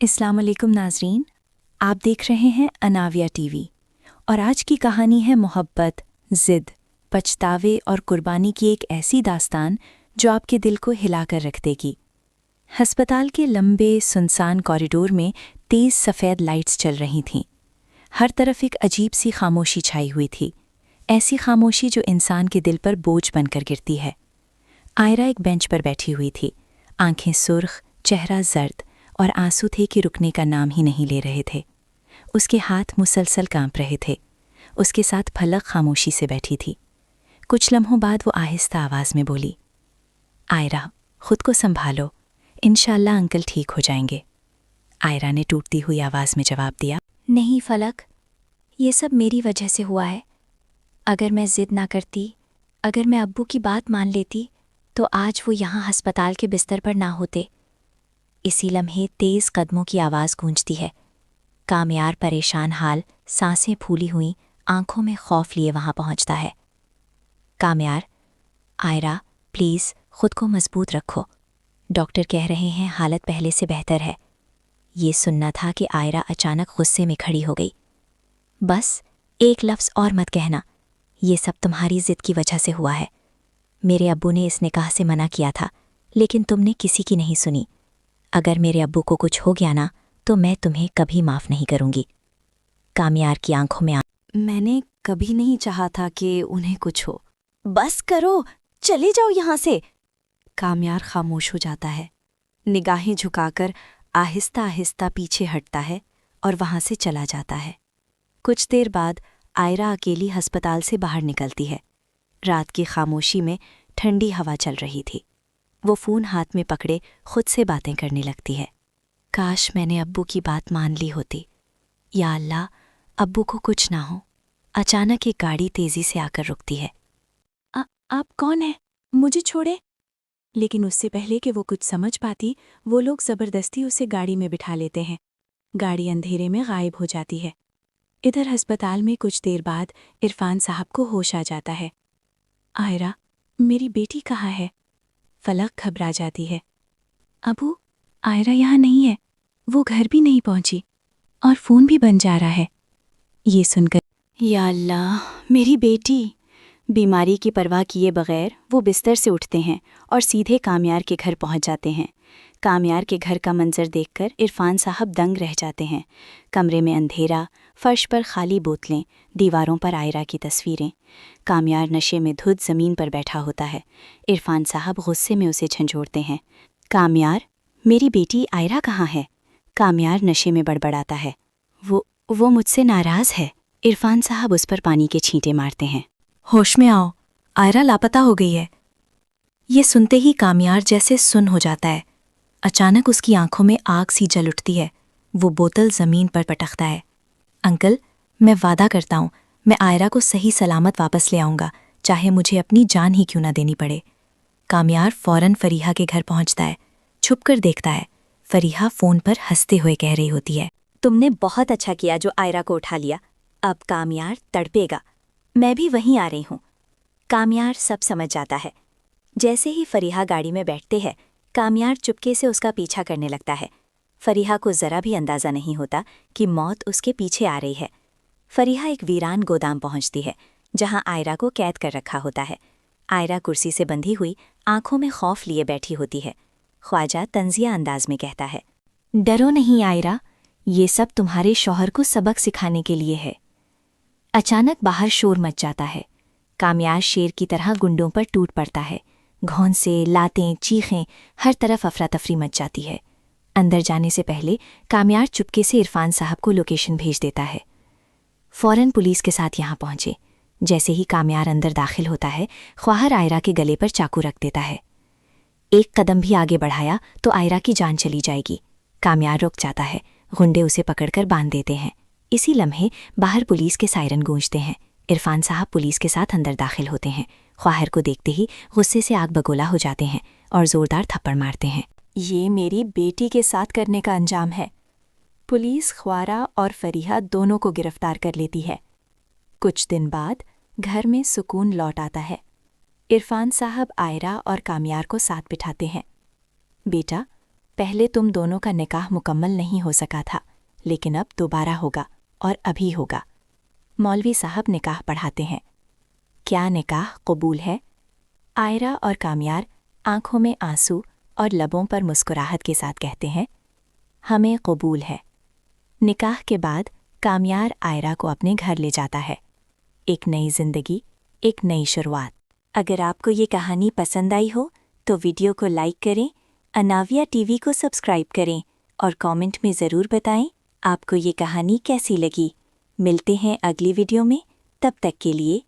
अस्सलाम वालेकुम नाजरीन, आप देख रहे हैं अनाविया टीवी और आज की कहानी है मोहब्बत, ज़िद, पछतावे और कुर्बानी की एक ऐसी दास्तान जो आपके दिल को हिलाकर रख देगी। हस्पताल के लंबे सुनसान कॉरिडोर में तेज़ सफ़ेद लाइट्स चल रही थीं। हर तरफ एक अजीब सी खामोशी छाई हुई थी, ऐसी खामोशी जो इंसान के दिल पर बोझ बनकर गिरती है। आयरा एक बेंच पर बैठी हुई थी, आंखें सुर्ख, चेहरा जर्द और आंसू थे कि रुकने का नाम ही नहीं ले रहे थे। उसके हाथ मुसलसल कांप रहे थे। उसके साथ फलक खामोशी से बैठी थी। कुछ लम्हों बाद वो आहिस्ता आवाज़ में बोली, आयरा, खुद को संभालो, इंशाअल्लाह अंकल ठीक हो जाएंगे। आयरा ने टूटती हुई आवाज़ में जवाब दिया, नहीं फलक, ये सब मेरी वजह से हुआ है। अगर मैं ज़िद ना करती, अगर मैं अब्बू की बात मान लेती तो आज वो यहाँ हस्पताल के बिस्तर पर ना होते। इसी लम्हे तेज़ कदमों की आवाज़ गूंजती है। कामयार परेशान हाल, सांसें फूली हुई, आंखों में खौफ लिए वहाँ पहुँचता है। कामयार, आयरा प्लीज़ खुद को मजबूत रखो, डॉक्टर कह रहे हैं हालत पहले से बेहतर है। ये सुनना था कि आयरा अचानक गुस्से में खड़ी हो गई। बस एक लफ्ज़ और मत कहना, ये सब तुम्हारी ज़िद की वजह से हुआ है। मेरे अब्बू ने इस निकाह से मना किया था, लेकिन तुमने किसी की नहीं सुनी। अगर मेरे अब्बू को कुछ हो गया ना तो मैं तुम्हें कभी माफ़ नहीं करूँगी। कामयार की आंखों में मैंने कभी नहीं चाहा था कि उन्हें कुछ हो। बस करो, चले जाओ यहाँ से। कामयार खामोश हो जाता है, निगाहें झुकाकर आहिस्ता आहिस्ता पीछे हटता है और वहाँ से चला जाता है। कुछ देर बाद आयरा अकेली अस्पताल से बाहर निकलती है। रात की खामोशी में ठंडी हवा चल रही थी। वो फ़ोन हाथ में पकड़े खुद से बातें करने लगती है। काश मैंने अब्बू की बात मान ली होती। या अल्लाह, अब्बू को कुछ ना हो। अचानक एक गाड़ी तेज़ी से आकर रुकती है। आप कौन हैं? मुझे छोड़े। लेकिन उससे पहले कि वो कुछ समझ पाती, वो लोग ज़बरदस्ती उसे गाड़ी में बिठा लेते हैं। गाड़ी अंधेरे में गायब हो जाती है। इधर अस्पताल में कुछ देर बाद इरफान साहब को होश आ जाता है। आयरा, मेरी बेटी कहाँ है? फलक घबरा जाती है। अबू, आयरा यहाँ नहीं है। वो घर भी नहीं पहुंची और फ़ोन भी बंद जा रहा है। ये सुनकर या अल्लाह, मेरी बेटी! बीमारी की परवाह किए बगैर वो बिस्तर से उठते हैं और सीधे कामयार के घर पहुंच जाते हैं। कामयार के घर का मंजर देखकर इरफान साहब दंग रह जाते हैं। कमरे में अंधेरा, फर्श पर खाली बोतलें, दीवारों पर आयरा की तस्वीरें। कामयार नशे में धुत ज़मीन पर बैठा होता है। इरफान साहब गुस्से में उसे झंझोड़ते हैं। कामयार, मेरी बेटी आयरा कहाँ है? कामयार नशे में बड़बड़ाता है। वो मुझसे नाराज़ है। इरफान साहब उस पर पानी के छींटे मारते हैं। होश में आओ, आयरा लापता हो गई है। ये सुनते ही कामयार जैसे सुन हो जाता है। अचानक उसकी आंखों में आग सी जल उठती है। वो बोतल ज़मीन पर पटकता है। अंकल, मैं वादा करता हूँ, मैं आयरा को सही सलामत वापस ले आऊँगा, चाहे मुझे अपनी जान ही क्यों ना देनी पड़े। कामयार फ़ौरन फरीहा के घर पहुँचता है। छुप कर देखता है, फरीहा फ़ोन पर हंसते हुए कह रही होती है, तुमने बहुत अच्छा किया जो आयरा को उठा लिया। अब कामयार तड़पेगा। मैं भी वहीं आ रही हूँ। कामयार सब समझ जाता है। जैसे ही फरीहा गाड़ी में बैठते हैं, कामयार चुपके से उसका पीछा करने लगता है। फरीहा को ज़रा भी अंदाज़ा नहीं होता कि मौत उसके पीछे आ रही है। फरीहा एक वीरान गोदाम पहुंचती है, जहां आयरा को कैद कर रखा होता है। आयरा कुर्सी से बंधी हुई, आंखों में खौफ लिए बैठी होती है। ख्वाजा तंजिया अंदाज में कहता है, डरो नहीं आयरा, ये सब तुम्हारे शौहर को सबक सिखाने के लिए है। अचानक बाहर शोर मच जाता है। कामयार शेर की तरह गुंडों पर टूट पड़ता है। घौंसे, लातें, चीखें, हर तरफ अफरा तफरी मच जाती है। अंदर जाने से पहले कामयार चुपके से इरफान साहब को लोकेशन भेज देता है। फ़ौरन पुलिस के साथ यहाँ पहुंचे। जैसे ही कामयार अंदर दाखिल होता है, ख्वाहर आयरा के गले पर चाकू रख देता है। एक कदम भी आगे बढ़ाया तो आयरा की जान चली जाएगी। कामयार रुक जाता है। गुंडे उसे पकड़कर बांध देते हैं। इसी लम्हे बाहर पुलिस के सायरन गूंजते हैं। इरफान साहब पुलिस के साथ अंदर दाखिल होते हैं। ख्वाहर को देखते ही गुस्से से आग बगोला हो जाते हैं और ज़ोरदार थप्पड़ मारते हैं। ये मेरी बेटी के साथ करने का अंजाम है। पुलिस ख्वारा और फरीहा दोनों को गिरफ्तार कर लेती है। कुछ दिन बाद घर में सुकून लौट आता है। इरफान साहब आयरा और कामयार को साथ बिठाते हैं। बेटा, पहले तुम दोनों का निकाह मुकम्मल नहीं हो सका था, लेकिन अब दोबारा होगा और अभी होगा। मौलवी साहब निकाह पढ़ाते हैं। क्या निकाह कबूल है? आयरा और कामयार आंखों में आंसू और लबों पर मुस्कुराहट के साथ कहते हैं, हमें कबूल है। निकाह के बाद कामयार आयरा को अपने घर ले जाता है। एक नई जिंदगी, एक नई शुरुआत। अगर आपको ये कहानी पसंद आई हो तो वीडियो को लाइक करें, अनाविया टीवी को सब्सक्राइब करें और कमेंट में ज़रूर बताएं आपको ये कहानी कैसी लगी। मिलते हैं अगली वीडियो में, तब तक के लिए